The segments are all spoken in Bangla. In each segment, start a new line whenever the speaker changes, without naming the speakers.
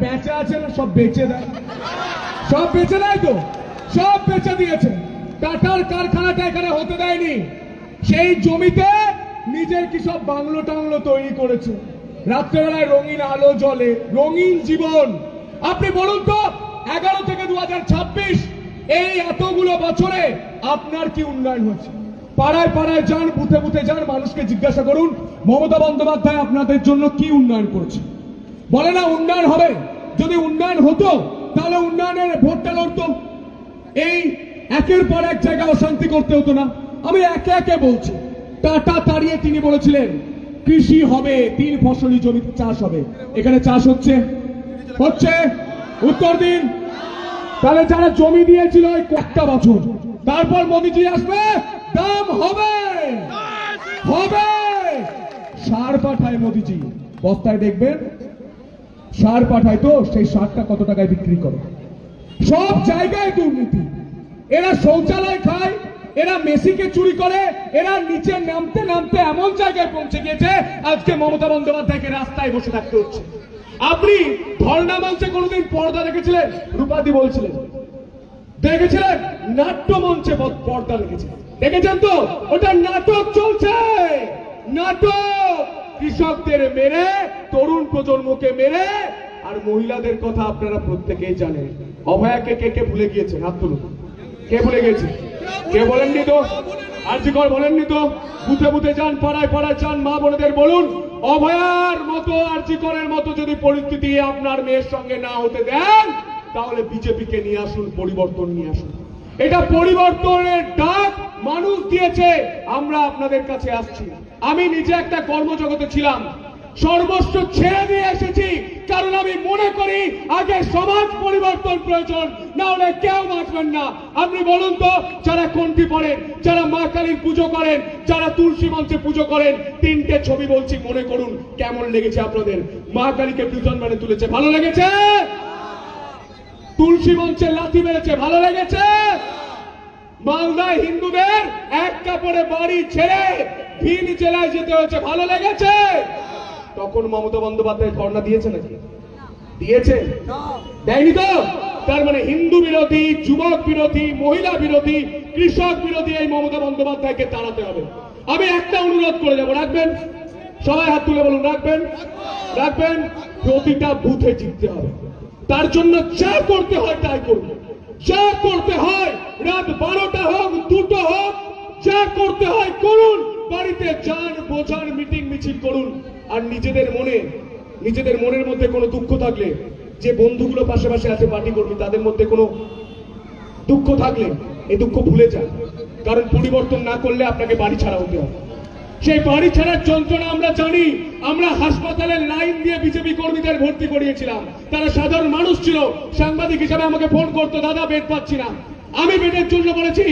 বেচা আছে না সব বেচে দেয়, সব বেচে দেয় তো, সব বেচে দিয়েছে। টাটার কারখানাটা এখানে হতে দেয়নি, সেই জমিতে নিজের কি সব বাংলো টাংলো তৈরি করেছে, রাত্রেবেলায় রঙিন আলো জ্বলে, রঙিন জীবন। আপনি বলুন তো 11 থেকে 2026 এই এতগুলো বছরে আপনার কি উন্নয়ন হয়েছে? পাড়ায় পাড়ায় যান, বুথে বুথে যান, মানুষকে জিজ্ঞাসা করুন মমতা বন্দ্যোপাধ্যায় আপনাদের জন্য কি উন্নয়ন করেছে। বলে না উন্নয়ন হবে, যদি উন্নয়ন হতো তাহলে উন্নয়নের ভোটটা লড়তো, এই একের পর এক জায়গায় অশান্তি করতে হতো না। আমি একে একে বলছি। টাটা তাড়িয়ে তিনি বলেছিলেন কৃষি হবে, 3 ফসলি জমিতে চাষ হবে, এখানে চাষ হচ্ছে? হচ্ছে? উত্তর দিন। তাহলে যারা জমি দিয়েছিল ওই কয়েকটা বছর, তারপর মোদিজি আসবে, দাম হবে, হবে। সার পাঠায় মোদিজি, বস্তায় দেখবেন সার পাঠায়, তো সেই সারটা কত টাকায় বিক্রি করে। সব জায়গায় দুর্নীতি। এরা শৌচালয় খায়, এরা মেসিকে চুরি করে, এরা নিচে নামতে নামতে এমন জায়গায় পৌঁছে গিয়েছে আজকে মমতা বন্দ্যোপাধ্যায়কে রাস্তায় বসে থাকতে হচ্ছে। আপনি ধর্ণা মঞ্চে কোনোদিন পর্দা দেখেছিলেন? রূপাদি বলছিলেন দেখেছিলেন, নাট্য মঞ্চে পর্দা দেখেছিলেন, দেখেছেন তো? ওটা নাটক চলছে, নাটক। কৃষকদের মেরে, তরুণ প্রজন্মকে মেরে, আর মহিলাদের কথা আপনারা প্রত্যেকেই জানেন। অভয়াকে কে কে ভুলে গিয়েছে? হাত তুলুন। কে ভুলে গেছে? কে বলেননি তো? আরজিকর বলেননি তো? বুথে বুথে যান, পাড়ায় পাড়ায় যান, মা বোনেদের বলুন অভয়ার মতো, আরজিকরের মতো যদি পরিস্থিতি আপনার মেয়ের সঙ্গে না হতে দেন তাহলে বিজেপিকে নিয়ে আসুন, পরিবর্তন নিয়ে আসুন। এটা পরিবর্তনের ডাক মানুষ দিয়েছে, আমরা আপনাদের কাছে আসছি। আমি নিজে একটা কর্মজগতে ছিলাম, সর্বস্ব ছেড়ে দিয়ে এসেছি, কারণ আমি মনে করি আগে সমাজ পরিবর্তন প্রয়োজন, না হলে কেউ বাঁচবেন না। আপনি বলুন তো, যারা কণ্ঠী পড়েন, যারা মা কালীর পুজো করেন, যারা তুলসী মঞ্চে পুজো করেন, 3টে ছবি বলছি, মনে করুন কেমন লেগেছে আপনাদের। মা কালীকে দুজন মানে তুলেছে, ভালো লেগেছে? তুলসী মঞ্চে লাথি মেরেছে, ভালো লেগেছে? মালদায় হিন্দুদের এক কাপড়ে বাড়ি ছেড়ে ভিন জেলায় যেতে হয়েছে, ভালো লেগেছে? তখন মমতা বন্দ্যোপাধ্যায় ধর্ণা দিয়েছে নাকি? দিয়েছে? দেয়নি তো? তার মানে হিন্দু বিরোধী, যুবক বিরোধী, মহিলা বিরোধী, কৃষক বিরোধী এই মমতা বন্দ্যোপাধ্যায়কে তাড়াতে হবে। আমি একটা অনুরোধ করে যাব, রাখবেন? সবাই হাত তুলে বলুন, রাখবেন? রাখবেন? প্রতিটা বুথে জিততে হবে, তার জন্য যা করতে হয় তাই করব, যা করতে হয়, রাত 12টা হোক, 2টো হোক, যা করতে হয় করুন। বাড়িতে যান, বোঝান, মিটিং মিছিল করুন। আর নিজেদের মনের মধ্যে কোনো দুঃখ থাকলে, যে বন্ধুগুলো পাশে পাশে আছে পার্টি কর্মী, তাদের মধ্যে কোনো দুঃখ থাকলে এই দুঃখ ভুলে যান, কারণ পরিবর্তন না করলে আপনাকে বাড়ি ছাড়া হতে হবে। সেই বাড়ি ছাড়ার যন্ত্রণা আমরা জানি। আমরা হাসপাতালের লাইন দিয়ে বিজেপি কর্মীদের ভর্তি করিয়েছিলাম, তারা সাধারণ মানুষ ছিল, সাংবাদিক হিসাবে আমাকে ফোন করতো, দাদা বেড পাচ্ছি না। আমি বেডের জন্য বলেছি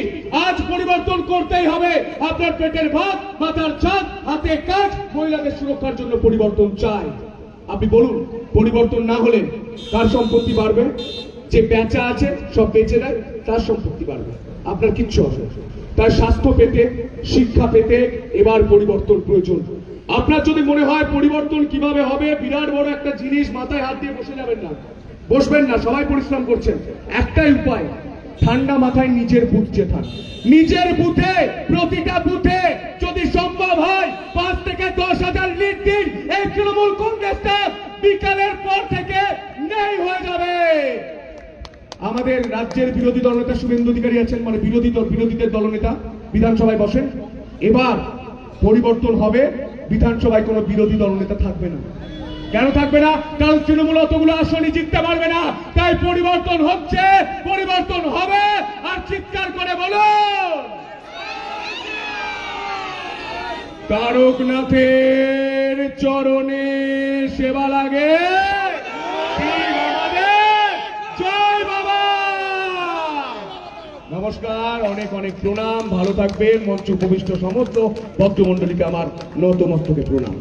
আজ পরিবর্তন করতেই হবে। আপনার পেটের ভাত, মাথার ছাদ, হাতে কাজ, মহিলাদের সুরক্ষার জন্য পরিবর্তন চাই। আপনি বলুন, পরিবর্তন না হলে কার সম্পত্তি বাড়বে? যে বেচা আছে সব বেচে দেয়, তার সম্পত্তি বাড়বে, আপনার কিচ্ছু হবে। তার স্বাস্থ্য পেতে, শিক্ষা পেতে এবার পরিবর্তন প্রয়োজন। আপনার যদি মনে হয় পরিবর্তন কিভাবে হবে, বিরাট বড় একটা জিনিস মাথায় হাত দিয়ে বসে যাবেন না, বসবেন না, সবাই পরিশ্রম করছেন। একটাই উপায়, ঠান্ডা মাথায় নিজের বুথ জেতান। নিজের বুথে, প্রতিটা বুথে যদি সম্ভব হয় 5 থেকে 10,000 লিড দিন। এই তৃণমূল কংগ্রেসটা বিকালের পর থেকে নেই হয়ে যাবে। আমাদের রাজ্যের বিরোধী দলনেতা শুভেন্দু অধিকারী আছেন, মানে বিরোধীদের দলনেতা, বিধানসভায় বসেন। এবার পরিবর্তন হবে, বিধানসভায় কোনো বিরোধী দলনেতা থাকবে না। কেন থাকবে না? কারণ তৃণমূল অতগুলো আসনই জিততে পারবে না। তাই পরিবর্তন হচ্ছে, পরিবর্তন হবে। আর চিৎকার করে বলুন, তারকনাথের চরণে সেবা লাগে, জয় বাবা। নমস্কার, অনেক অনেক প্রণাম, ভালো থাকবেন। মঞ্চ উপবিষ্ট সমস্ত ভক্তমণ্ডলীকে আমার নতমস্তকে প্রণাম।